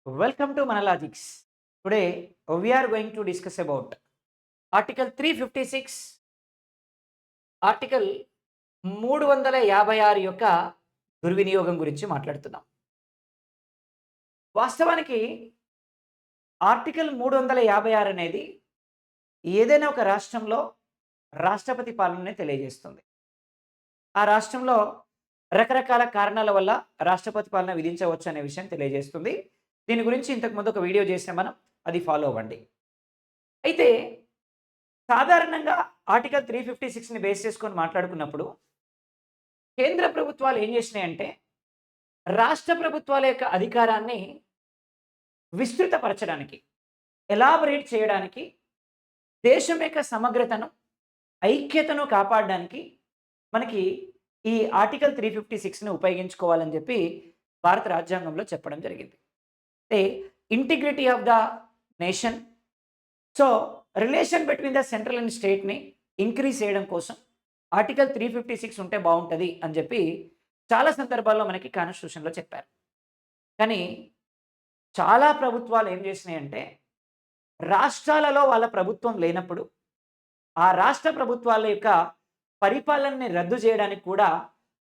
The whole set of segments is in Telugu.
Welcome to Manalogics. Today we are going to discuss about Article 356, Article 356 యొక్క దుర్వినియోగం గురించి మాట్లాడుతున్నాం. వాస్తవానికి ఆర్టికల్ 356 అనేది ఏదైనా ఒక రాష్ట్రంలో రాష్ట్రపతి పాలనని తెలియజేస్తుంది. ఆ రాష్ట్రంలో రకరకాల కారణాల వల్ల రాష్ట్రపతి పాలన విధించవచ్చు అనే విషయం తెలియజేస్తుంది. దీని గురించి ఇంతకుముందు ఒక వీడియో చేసాం మనం. అది ఫాలో అవ్వండి. అయితే సాధారణంగా ఆర్టికల్ 356ని బేస్ చేసుకొని మాట్లాడుకున్నప్పుడు కేంద్ర ప్రభుత్వాలు ఏం చేసినాయంటే రాష్ట్ర ప్రభుత్వాల యొక్క అధికారాన్ని విస్తృతపరచడానికి, ఎలాబరేట్ చేయడానికి, దేశం యొక్క సమగ్రతను, ఐక్యతను కాపాడడానికి మనకి ఈ ఆర్టికల్ 356ని ఉపయోగించుకోవాలని చెప్పి భారత రాజ్యాంగంలో చెప్పడం జరిగింది. అంటే integrity of the nation. So relation between the central and స్టేట్ని ఇంక్రీజ్ చేయడం కోసం ఆర్టికల్ 356 ఉంటే బాగుంటుంది అని చెప్పి చాలా సందర్భాల్లో మనకి కాన్స్టిట్యూషన్లో చెప్పారు. కానీ చాలా ప్రభుత్వాలు ఏం చేసినాయంటే రాష్ట్రాలలో వాళ్ళ ప్రభుత్వం లేనప్పుడు ఆ రాష్ట్ర ప్రభుత్వాల యొక్క పరిపాలనని రద్దు చేయడానికి కూడా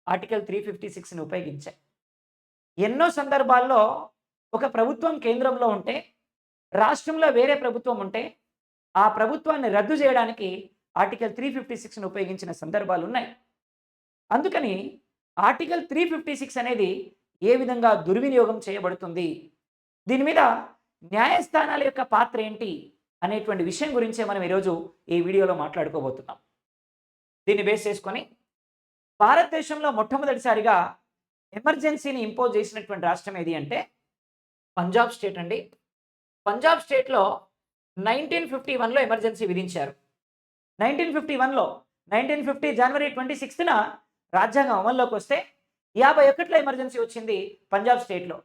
ఆర్టికల్ 356ని ఉపయోగించాయి. ఎన్నో సందర్భాల్లో ఒక ప్రభుత్వం కేంద్రంలో ఉంటే రాష్ట్రంలో వేరే ప్రభుత్వం ఉంటే ఆ ప్రభుత్వాన్ని రద్దు చేయడానికి ఆర్టికల్ 356ని ఉపయోగించిన సందర్భాలు ఉన్నాయి. అందుకని ఆర్టికల్ 356 అనేది ఏ విధంగా దుర్వినియోగం చేయబడుతుంది, దీని మీద న్యాయస్థానాల యొక్క పాత్ర ఏంటి అనేటువంటి విషయం గురించే మనం ఈరోజు ఈ వీడియోలో మాట్లాడుకోబోతున్నాం. దీన్ని బేస్ చేసుకొని భారతదేశంలో మొట్టమొదటిసారిగా ఎమర్జెన్సీని ఇంపోజ్ చేసినటువంటి రాష్ట్రం ఏది అంటే పంజాబ్ స్టేట్ అండి. పంజాబ్ స్టేట్లో 1951లో ఎమర్జెన్సీ విధించారు. 1950 జనవరి 26న రాజ్యాంగం అమల్లోకి వస్తే 51లో ఎమర్జెన్సీ వచ్చింది పంజాబ్ స్టేట్లో.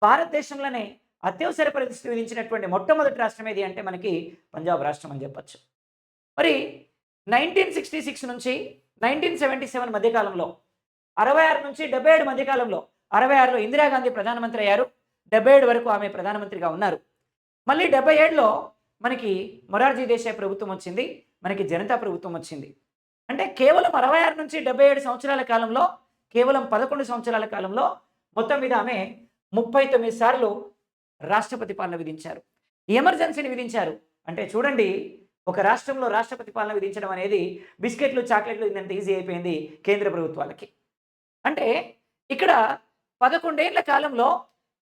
భారతదేశంలోనే అత్యవసర పరిస్థితి విధించినటువంటి మొట్టమొదటి రాష్ట్రం ఏది అంటే మనకి పంజాబ్ రాష్ట్రం అని చెప్పచ్చు. మరి 1966 నుంచి 1977 మధ్యకాలంలో 66 నుంచి 77 మధ్యకాలంలో 66లో ఇందిరాగాంధీ ప్రధానమంత్రి అయ్యారు. 77 వరకు ఆమె ప్రధానమంత్రిగా ఉన్నారు. మళ్ళీ 77లో మనకి మొరార్జీ దేశాయ్ ప్రభుత్వం వచ్చింది, మనకి జనతా ప్రభుత్వం వచ్చింది. అంటే కేవలం 66 నుంచి 77 సంవత్సరాల కాలంలో, కేవలం 11 సంవత్సరాల కాలంలో మొత్తం మీద ఆమె 39 సార్లు రాష్ట్రపతి పాలన విధించారు, ఎమర్జెన్సీని విధించారు. అంటే చూడండి, ఒక రాష్ట్రంలో రాష్ట్రపతి పాలన విధించడం అనేది బిస్కెట్లు చాక్లెట్లు ఇంత ఈజీ అయిపోయింది కేంద్ర ప్రభుత్వాలకి. అంటే ఇక్కడ 11 ఏళ్ల కాలంలో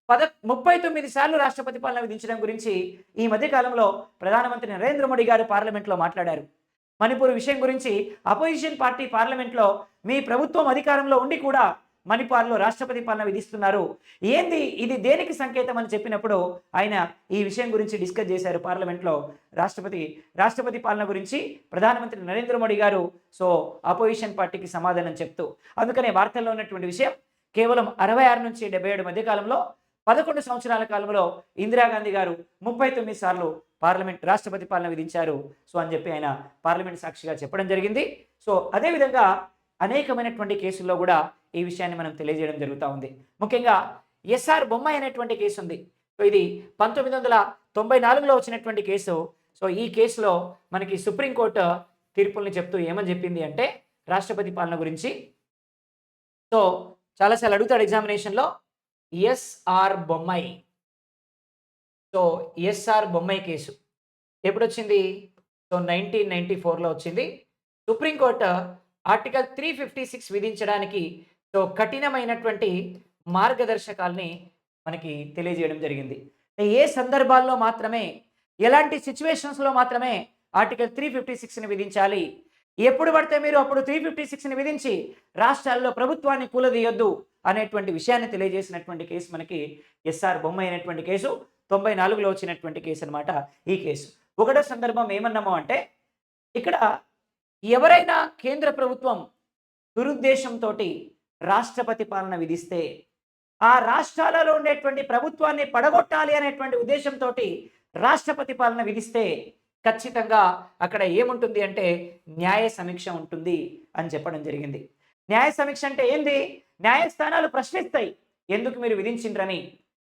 39 సార్లు రాష్ట్రపతి పాలన విధించడం గురించి ఈ మధ్య కాలంలో ప్రధానమంత్రి నరేంద్ర మోడీ గారు పార్లమెంట్లో మాట్లాడారు. మణిపూర్ విషయం గురించి అపోజిషన్ పార్టీ పార్లమెంట్లో మీ ప్రభుత్వం అధికారంలో ఉండి కూడా మణిపూర్లో రాష్ట్రపతి పాలన విధిస్తున్నారు, ఏంది ఇది, దేనికి సంకేతం అని చెప్పినప్పుడు ఆయన ఈ విషయం గురించి డిస్కస్ చేశారు పార్లమెంట్లో. రాష్ట్రపతి పాలన గురించి ప్రధానమంత్రి నరేంద్ర మోడీ గారు అపోజిషన్ పార్టీకి సమాధానం చెప్తూ, అందుకనే వార్తల్లో ఉన్నటువంటి విషయం కేవలం 66 నుంచి 77 మధ్య కాలంలో 11 సంవత్సరాల కాలంలో ఇందిరాగాంధీ గారు 39 సార్లు రాష్ట్రపతి పాలన విధించారు అని చెప్పి ఆయన పార్లమెంట్ సాక్షిగా చెప్పడం జరిగింది. అదేవిధంగా అనేకమైనటువంటి కేసుల్లో కూడా ఈ విషయాన్ని మనం తెలియజేయడం జరుగుతూ ఉంది. ముఖ్యంగా ఎస్ఆర్ బొమ్మాయి అనేటువంటి కేసు ఉంది. ఇది 1994లో వచ్చినటువంటి కేసు. ఈ కేసులో మనకి సుప్రీంకోర్టు తీర్పుల్ని చెప్తూ ఏమని చెప్పింది అంటే రాష్ట్రపతి పాలన గురించి. చాలాసార్లు అడుగుతాడు ఎగ్జామినేషన్లో SR Bommai. SR Bommai case ఎప్పుడు వచ్చింది? 1994లో వచ్చింది. సుప్రీంకోర్టు ఆర్టికల్ 356 విధించడానికి కఠినమైనటువంటి మార్గదర్శకాల్ని మనకి తెలియజేయడం జరిగింది. ఏ సందర్భాల్లో మాత్రమే, ఎలాంటి సిచ్యువేషన్స్లో మాత్రమే ఆర్టికల్ 356ని విధించాలి, ఎప్పుడు పడితే మీరు అప్పుడు 356ని విధించి రాష్ట్రాల్లో ప్రభుత్వాన్ని కూలదీయొద్దు అనేటువంటి విషయాన్ని తెలియజేసినటువంటి కేసు మనకి ఎస్ఆర్ బొమ్మాయి అనేటువంటి కేసు. 94లో వచ్చినటువంటి కేసు అనమాట ఈ కేసు. ఒకటో సందర్భం ఏమన్నామో అంటే ఇక్కడ ఎవరైనా కేంద్ర ప్రభుత్వం దురుద్దేశంతో రాష్ట్రపతి పాలన విధిస్తే ఆ రాష్ట్రాలలో ఉండేటువంటి ప్రభుత్వాన్ని పడగొట్టాలి అనేటువంటి ఉద్దేశంతో రాష్ట్రపతి పాలన విధిస్తే ఖచ్చితంగా అక్కడ ఏముంటుంది అంటే న్యాయ సమీక్ష ఉంటుంది అని చెప్పడం జరిగింది. న్యాయ సమీక్ష అంటే ఏంది? న్యాయస్థానాలు ప్రశ్నిస్తాయి, ఎందుకు మీరు విధించిండ్రని.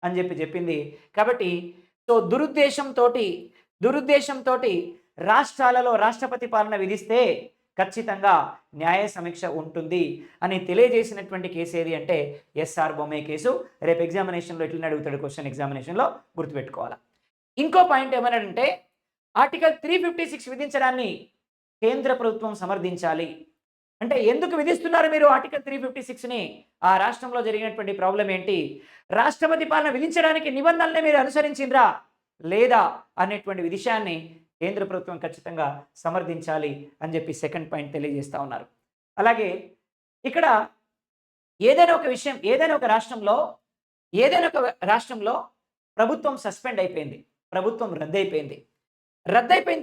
అని చెప్పింది. కాబట్టి సో దురుద్దేశంతోటి రాష్ట్రాలలో రాష్ట్రపతి పాలన విధిస్తే ఖచ్చితంగా న్యాయ సమీక్ష ఉంటుంది అని తెలియజేసినటువంటి కేసు ఏది అంటే ఎస్ఆర్ బొమ్మే కేసు. రేపు ఎగ్జామినేషన్లో ఎట్లా అడుగుతాడు క్వశ్చన్ ఎగ్జామినేషన్లో గుర్తుపెట్టుకోవాలి. ఇంకో పాయింట్ ఏమన్నాడంటే ఆర్టికల్ 356 విధించడాన్ని కేంద్ర ప్రభుత్వం సమర్థించాలి. అంటే ఎందుకు విధిస్తున్నారు మీరు ఆర్టికల్ 356ని? ఆ రాష్ట్రంలో జరిగినటువంటి ప్రాబ్లం ఏంటి? రాష్ట్రపతి పాలన విధించడానికి నిబంధనల్ని మీరు అనుసరించిండ్రా లేదా అనేటువంటి విషయాన్ని కేంద్ర ప్రభుత్వం ఖచ్చితంగా సమర్థించాలి అని చెప్పి సెకండ్ పాయింట్ తెలియజేస్తా ఉన్నారు. అలాగే ఇక్కడ ఏదైనా ఒక రాష్ట్రంలో ప్రభుత్వం సస్పెండ్ అయిపోయింది, ప్రభుత్వం రద్దయిపోయింది. రద్దయిపోయిన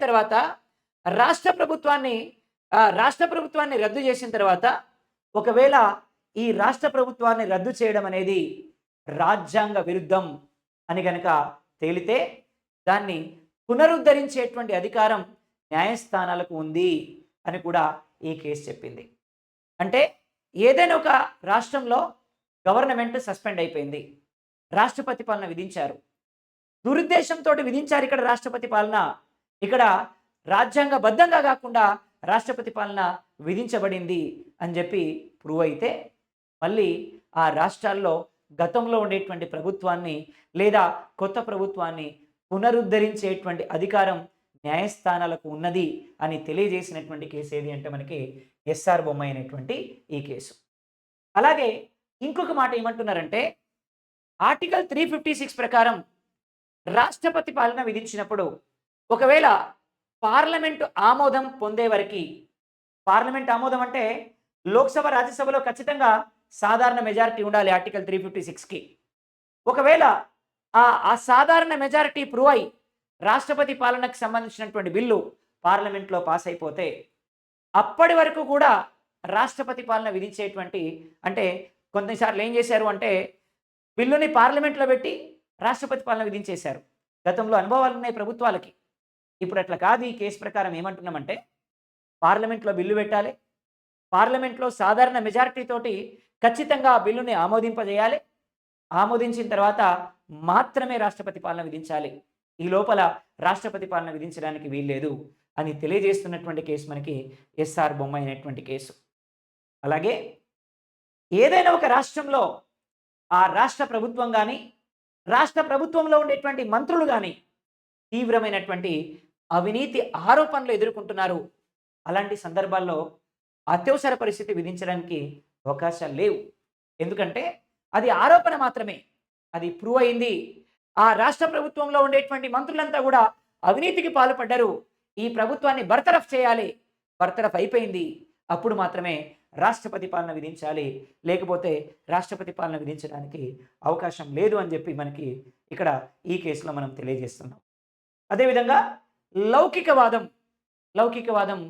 తర్వాత రాష్ట్ర ప్రభుత్వాన్ని రద్దు చేసిన తర్వాత ఒకవేళ ఈ రాష్ట్ర ప్రభుత్వాన్ని రద్దు చేయడం అనేది రాజ్యాంగ విరుద్ధం అని గనక తేలితే దాన్ని పునరుద్ధరించేటువంటి అధికారం న్యాయస్థానాలకు ఉంది అని కూడా ఈ కేసు చెప్పింది. అంటే ఏదైనా ఒక రాష్ట్రంలో గవర్నమెంట్ సస్పెండ్ అయిపోయింది, రాష్ట్రపతి పాలన విధించారు, దురుద్దేశంతో విధించారు ఇక్కడ రాష్ట్రపతి పాలన, ఇక్కడ రాజ్యాంగబద్ధంగా కాకుండా రాష్ట్రపతి పాలన విధించబడింది అని చెప్పి ప్రూవ్ అయితే మళ్ళీ ఆ రాష్ట్రాల్లో గతంలో ఉండేటువంటి ప్రభుత్వాన్ని లేదా కొత్త ప్రభుత్వాన్ని పునరుద్ధరించేటువంటి అధికారం న్యాయస్థానాలకు ఉన్నది అని తెలియజేసినటువంటి కేసు ఏది అంటే మనకి ఎస్ఆర్ బొమ్మాయి అనేటువంటి ఈ కేసు. అలాగే ఇంకొక మాట ఏమంటున్నారంటే ఆర్టికల్ 356 ప్రకారం రాష్ట్రపతి పాలన విధించినప్పుడు ఒకవేళ పార్లమెంటు ఆమోదం పొందే వరకు, పార్లమెంట్ ఆమోదం అంటే లోక్సభ రాజ్యసభలో ఖచ్చితంగా సాధారణ మెజారిటీ ఉండాలి ఆర్టికల్ 356కి. ఒకవేళ ఆ సాధారణ మెజారిటీ ప్రూవ్ అయి రాష్ట్రపతి పాలనకు సంబంధించినటువంటి బిల్లు పార్లమెంట్లో పాస్ అయిపోతే అప్పటి వరకు కూడా రాష్ట్రపతి పాలన విధించేటువంటి, అంటే కొన్నిసార్లు ఏం చేశారు అంటే బిల్లుని పార్లమెంట్లో పెట్టి రాష్ట్రపతి పాలన విధించేశారు. గతంలో అనుభవాలు ఉన్నాయి ప్రభుత్వాలకి. ఇప్పుడు అట్లా కాదు. ఈ కేసు ప్రకారం ఏమంటున్నామంటే పార్లమెంట్లో బిల్లు పెట్టాలి, పార్లమెంట్లో సాధారణ మెజారిటీ తోటి ఖచ్చితంగా ఆ బిల్లుని ఆమోదింపజేయాలి, ఆమోదించిన తర్వాత మాత్రమే రాష్ట్రపతి పాలన విధించాలి, ఈ లోపల రాష్ట్రపతి పాలన విధించడానికి వీల్లేదు అని తెలియజేస్తున్నటువంటి కేసు మనకి ఎస్ఆర్ బొమ్మాయి అనేటువంటి కేసు. అలాగే ఏదైనా ఒక రాష్ట్రంలో ఆ రాష్ట్ర ప్రభుత్వం కానీ రాష్ట్ర ప్రభుత్వంలో ఉండేటువంటి మంత్రులు కానీ తీవ్రమైనటువంటి అవినీతి ఆరోపణలు ఎదుర్కొంటున్నారు, అలాంటి సందర్భాల్లో అత్యవసర పరిస్థితి విధించడానికి అవకాశాలు లేవు. ఎందుకంటే అది ఆరోపణ మాత్రమే, అది ప్రూవ్ అయింది. ఆ రాష్ట్ర ప్రభుత్వంలో ఉండేటువంటి మంత్రులంతా కూడా అవినీతికి పాల్పడ్డారు, ఈ ప్రభుత్వాన్ని బర్తరఫ్ చేయాలి, బర్తరఫ్ అయిపోయింది, అప్పుడు మాత్రమే రాష్ట్రపతి పాలన విధించాలి, లేకపోతే రాష్ట్రపతి పాలన విధించడానికి అవకాశం లేదు అని చెప్పి మనకి ఇక్కడ ఈ కేసులో మనం తెలియజేస్తున్నాం. అదేవిధంగా లౌకికవాదం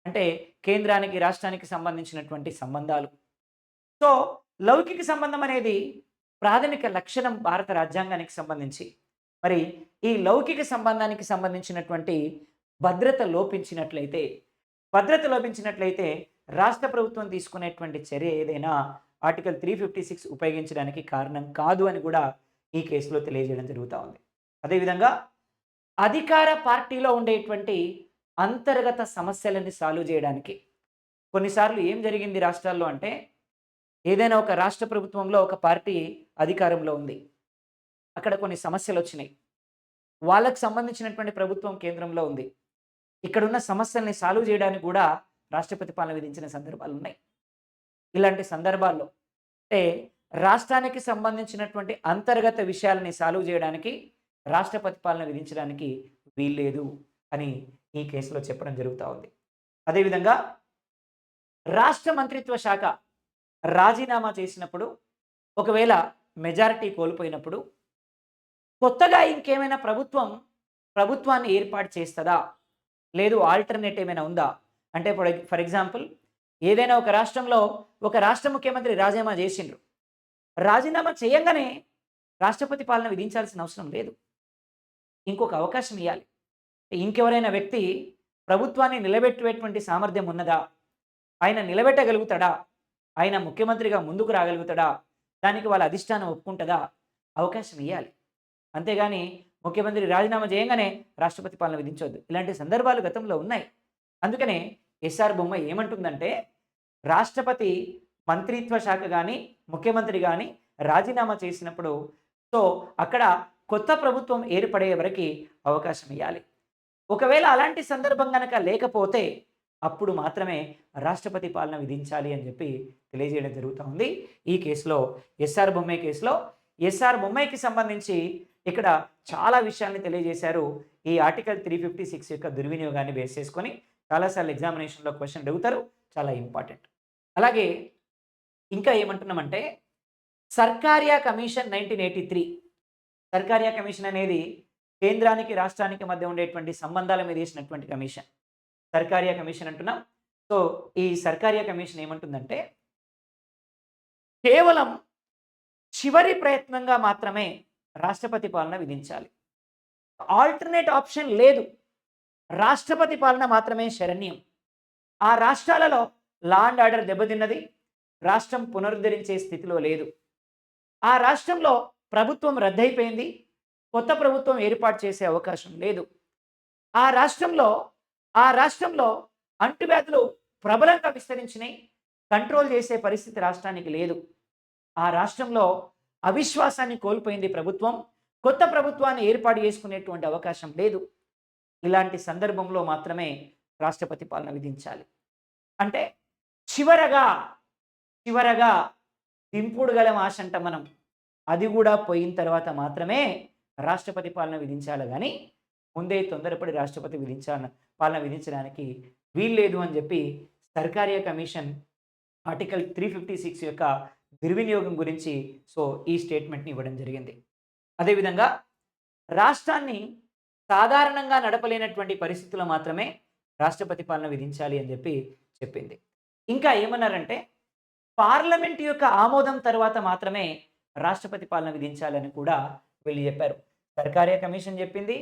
అంటే కేంద్రానికి రాష్ట్రానికి సంబంధించినటువంటి సంబంధాలు. సో లౌకిక సంబంధం అనేది ప్రాథమిక లక్షణం భారత రాజ్యాంగానికి సంబంధించి. మరి ఈ లౌకిక సంబంధానికి సంబంధించినటువంటి భద్రత లోపించినట్లయితే రాష్ట్ర ప్రభుత్వం తీసుకునేటువంటి చర్య ఏదైనా ఆర్టికల్ 356 ఉపయోగించడానికి కారణం కాదు అని కూడా ఈ కేసులో తెలియజేయడం జరుగుతూ ఉంది. అదేవిధంగా అధికార పార్టీలో ఉండేటువంటి అంతర్గత సమస్యలని సాల్వ్ చేయడానికి కొన్నిసార్లు ఏం జరిగింది రాష్ట్రాల్లో అంటే ఏదైనా ఒక రాష్ట్ర ప్రభుత్వంలో ఒక పార్టీ అధికారంలో ఉంది, అక్కడ కొన్ని సమస్యలు వచ్చినాయి, వాళ్ళకు సంబంధించినటువంటి ప్రభుత్వం కేంద్రంలో ఉంది, ఇక్కడున్న సమస్యల్ని సాల్వ్ చేయడానికి కూడా రాష్ట్రపతి పాలన విధించిన సందర్భాలు ఉన్నాయి. ఇలాంటి సందర్భాల్లో అంటే రాష్ట్రానికి సంబంధించినటువంటి అంతర్గత విషయాలని సాల్వ్ చేయడానికి రాష్ట్రపతి పాలన విధించడానికి వీల్లేదు అని ఈ కేసులో చెప్పడం జరుగుతూ ఉంది. అదేవిధంగా రాష్ట్ర మంత్రిత్వ శాఖ రాజీనామా చేసినప్పుడు ఒకవేళ మెజారిటీ కోల్పోయినప్పుడు కొత్తగా ఇంకేమైనా ప్రభుత్వాన్ని ఏర్పాటు చేస్తుందా, లేదు ఆల్టర్నేట్ ఏమైనా ఉందా అంటే ఫర్ ఎగ్జాంపుల్ ఏదైనా ఒక రాష్ట్రంలో ఒక రాష్ట్ర ముఖ్యమంత్రి రాజీనామా చేసిండ్రు, రాజీనామా చేయంగానే రాష్ట్రపతి పాలన విధించాల్సిన అవసరం లేదు, ఇంకొక అవకాశం ఇవ్వాలి. ఇంకెవరైనా వ్యక్తి ప్రభుత్వాన్ని నిలబెట్టేటువంటి సామర్థ్యం ఉన్నదా, ఆయన నిలబెట్టగలుగుతాడా, ఆయన ముఖ్యమంత్రిగా ముందుకు రాగలుగుతాడా, దానికి వాళ్ళ అధిష్టానం ఒప్పుకుంటుందా? అవకాశం ఇయ్యాలి. అంతేగాని ముఖ్యమంత్రి రాజీనామా చేయంగానే రాష్ట్రపతి పాలన విధించొద్దు. ఇలాంటి సందర్భాలు గతంలో ఉన్నాయి. అందుకనే ఎస్ఆర్ బొమ్మాయి ఏమంటుందంటే, రాష్ట్రపతి మంత్రిత్వ శాఖ గాని, ముఖ్యమంత్రి గాని రాజీనామా చేసినప్పుడు సో, అక్కడ కొత్త ప్రభుత్వం ఏర్పడే వరకి అవకాశం ఇయ్యాలి. ఒకవేళ అలాంటి సందర్భం గనక లేకపోతే అప్పుడు మాత్రమే రాష్ట్రపతి పాలన విధించాలి అని చెప్పి తెలియజేయడం జరుగుతూ ఉంది. ఈ కేసులో ఎస్ఆర్ బొమ్మాయి కేసులో ఎస్ఆర్ బొమ్మాయికి సంబంధించి ఇక్కడ చాలా విషయాల్ని తెలియజేశారు. ఈ ఆర్టికల్ 356 యొక్క దుర్వినియోగాన్ని బేస్ చేసుకొని చాలాసార్లు ఎగ్జామినేషన్‌లో క్వెషన్ అడుగుతారు. చాలా ఇంపార్టెంట్. అలాగే ఇంకా ఏమంటున్నామంటే సర్కారియా కమిషన్ 1983 సర్కారియా కమిషన్ అనేది కేంద్రానికి, రాష్ట్రానికి మధ్య ఉండేటువంటి సంబంధాల మీద వేసినటువంటి కమిషన్. సర్కారియా కమిషన్ అంటున్నాం. సో, ఈ సర్కారియా కమిషన్ ఏమంటుందంటే, కేవలం చివరి ప్రయత్నంగా మాత్రమే రాష్ట్రపతి పాలన విధించాలి. ఆల్టర్‌నేట్ ఆప్షన్ లేదు. రాష్ట్రపతి పాలన మాత్రమే శరణ్యం. ఆ రాష్ట్రాలలో లా అండ్ ఆర్డర్ దెబ్బతిన్నది. రాష్ట్రం పునరుద్ధరించే స్థితిలో లేదు. ఆ రాష్ట్రంలో ప్రభుత్వం రద్దయిపోయింది. కొత్త ప్రభుత్వం ఏర్పాటు చేసే అవకాశం లేదు. ఆ రాష్ట్రంలో ఆ రాష్ట్రంలో అంటువ్యాధులు ప్రబలంగా విస్తరించినాయి. కంట్రోల్ చేసే పరిస్థితి రాష్ట్రానికి లేదు. ఆ రాష్ట్రంలో అవిశ్వాసాన్ని కోల్పోయింది ప్రభుత్వం. కొత్త ప్రభుత్వాన్ని ఏర్పాటు చేసుకునేటువంటి అవకాశం లేదు. ఇలాంటి సందర్భంలో మాత్రమే రాష్ట్రపతి పాలన విధించాలి. అంటే చివరగా చివరగా దింపుడు గలం ఆశ అంటాం మనం. అది కూడా పోయిన తర్వాత మాత్రమే రాష్ట్రపతి పాలన విధించాలి గానీ, ముందే తొందరపడి రాష్ట్రపతి పాలన విధించడానికి వీల్లేదు అని చెప్పి సర్కారియా కమిషన్ ఆర్టికల్ 356 యొక్క దుర్వినియోగం గురించి ఈ స్టేట్మెంట్‌ని ఇవ్వడం జరిగింది. అదేవిధంగా రాష్ట్రాన్ని సాధారణంగా నడపలేనటువంటి పరిస్థితుల్లో మాత్రమే రాష్ట్రపతి పాలన విధించాలి అని చెప్పి చెప్పింది. ఇంకా ఏమన్నారంటే, పార్లమెంట్ యొక్క ఆమోదం తర్వాత మాత్రమే రాష్ట్రపతి పాలన విధించాలని కూడా వీళ్ళు చెప్పారు. సర్కారియా కమిషన్ చెప్పింది.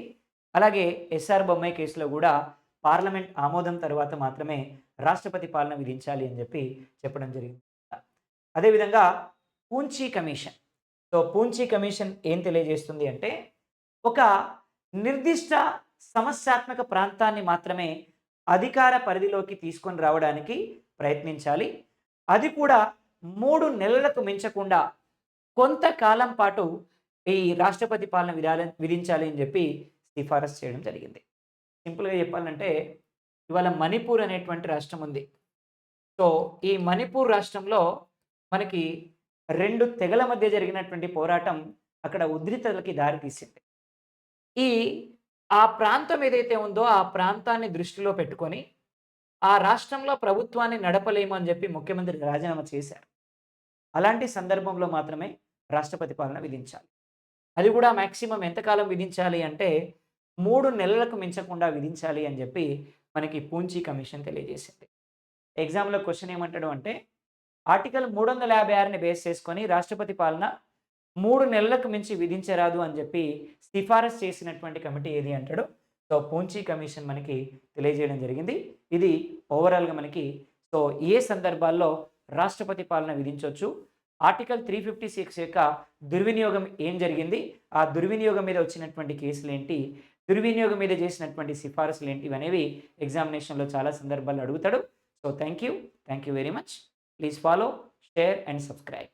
అలాగే ఎస్ఆర్ బొమ్మాయి కేసులో కూడా పార్లమెంట్ ఆమోదం తర్వాత మాత్రమే రాష్ట్రపతి పాలన విధించాలి అని చెప్పి చెప్పడం జరిగింది. అదేవిధంగా పూంచీ కమిషన్. పూంచీ కమిషన్ ఏం తెలియజేస్తుంది అంటే, ఒక నిర్దిష్ట సమస్యాత్మక ప్రాంతాన్ని మాత్రమే అధికార పరిధిలోకి తీసుకొని రావడానికి ప్రయత్నించాలి. అది కూడా 3 నెలలకు మించకుండా కొంతకాలం పాటు ఈ రాష్ట్రపతి పాలన విధించాలి అని చెప్పి సిఫారసు చేయడం జరిగింది. సింపుల్‌గా చెప్పాలంటే, ఇవాళ మణిపూర్ అనేటువంటి రాష్ట్రం ఉంది. ఈ మణిపూర్ రాష్ట్రంలో మనకి 2 తెగల మధ్య జరిగినటువంటి పోరాటం అక్కడ ఉద్రిక్తతలకి దారితీసింది. ఆ ప్రాంతం ఏదైతే ఉందో ఆ ప్రాంతాన్ని దృష్టిలో పెట్టుకొని ఆ రాష్ట్రంలో ప్రభుత్వాన్ని నడపలేము అని చెప్పి ముఖ్యమంత్రి రాజీనామా చేశారు. అలాంటి సందర్భంలో మాత్రమే రాష్ట్రపతి పాలన విధించాలి. అది కూడా మాక్సిమం ఎంతకాలం విధించాలి అంటే 3 నెలలకు మించకుండా విధించాలి అని చెప్పి మనకి పూంచీ కమిషన్ తెలియజేసింది. ఎగ్జామ్‌లో క్వెషన్ ఏమంటాడు అంటే, ఆర్టికల్ 356ని బేస్ చేసుకొని రాష్ట్రపతి పాలన 3 నెలలకు మించి విధించరాదు అని చెప్పి సిఫారసు చేసినటువంటి కమిటీ ఏది అంటాడు. పూంచీ కమిషన్ మనకి తెలియజేయడం జరిగింది. ఇది ఓవరాల్‌గా మనకి ఏ సందర్భాల్లో రాష్ట్రపతి పాలన విధించొచ్చు, ఆర్టికల్ 356 యొక్క దుర్వినియోగం ఏం జరిగింది, ఆ దుర్వినియోగం మీద వచ్చినటువంటి కేసులేంటి, దుర్వినియోగం మీద చేసినటువంటి సిఫారసులేంటి ఇవనేవి ఎగ్జామినేషన్‌లో చాలా సందర్భాల్లో అడుగుతాడు. Thank you very much. Please follow, share and subscribe.